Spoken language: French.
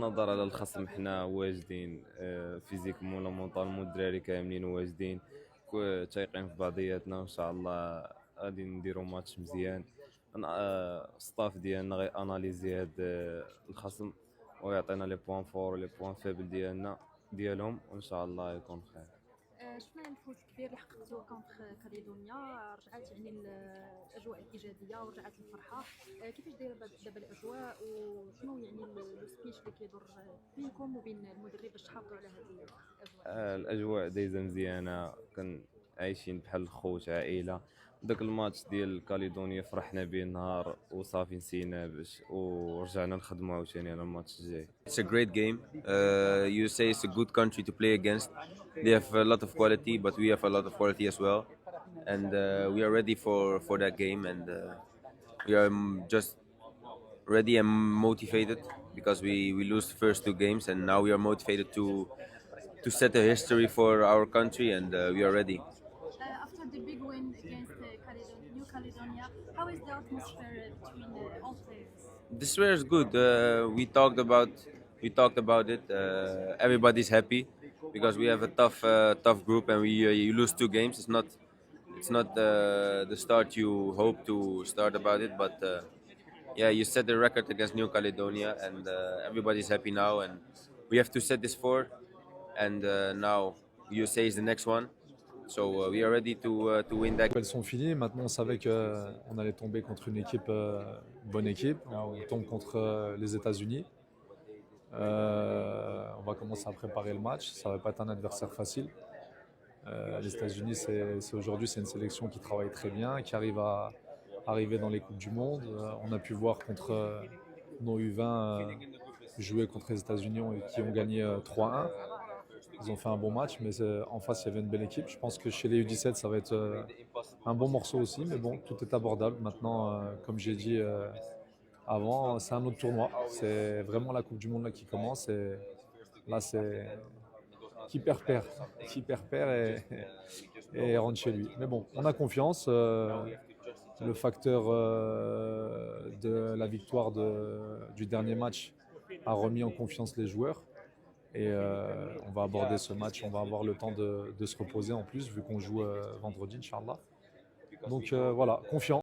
النظر على الخصم حنا واجدين فيزيك ولا مونطالمون الدراري كاملين واجدين تايقين في بعضياتنا وان شاء الله غادي نديرو ماتش مزيان. الستاف ديالنا غي اناليزي هاد الخصم ويعطينا لي بوان فور ولي بوان فيبل ديالهم وان شاء الله يكون خير. شفنا الفوز الكبير اللي حققتوه كونتر كاليدونيا، رجعت يعني الاجواء الايجابيه ورجعت الفرحه. كيفاش دايره دابا الاجواء، وشنو يعني لو سبيش اللي كيدور بينكم وبين المدرب باش تحافظوا على هذه الاجواء؟ الاجواء دايزه مزيانه، كان عايشين بحال الخوت عائله. داك الماتش ديال كاليدونيا فرحنا به نهار وصافي نسينا باش ورجعنا نخدموا عاوتاني على الماتش الجاي. It's a great game. You say it's a good country to play against. They have a lot of quality, but we have a lot of quality as well. And we are ready for that game. And we are just ready and motivated because we lose the first two games. And now we are motivated to set a history for our country. And we are ready. After the big win against New Caledonia, how is the atmosphere between all players? This year is good. We talked about it. Everybody's happy because we have a tough group, and we you lose two games. It's not the start you hope to start about it, but yeah, you set the record against New Caledonia, and everybody's happy now, and we have to set this forward. And now USA is the next one, so we are ready to win that. Elles sont finies. Maintenant, on savait qu'on allait tomber contre une équipe, bonne équipe. On tombe contre les États-Unis. On va commencer à préparer le match. Ça va pas être un adversaire facile. Les États-Unis, aujourd'hui, c'est une sélection qui travaille très bien, qui arrive à arriver dans les Coupes du Monde. On a pu voir contre nos U20 jouer contre les États-Unis qui ont gagné 3-1. Ils ont fait un bon match, mais en face, il y avait une belle équipe. Je pense que chez les U17, ça va être un bon morceau aussi, mais bon, tout est abordable. Maintenant, comme j'ai dit avant, c'est un autre tournoi. C'est vraiment la Coupe du Monde là qui commence. Et là, c'est qui perd et rentre chez lui. Mais bon, on a confiance. Le facteur de la victoire du dernier match a remis en confiance les joueurs. Et on va aborder ce match, on va avoir le temps de se reposer en plus, vu qu'on joue vendredi, Inch'Allah. Donc voilà, confiant.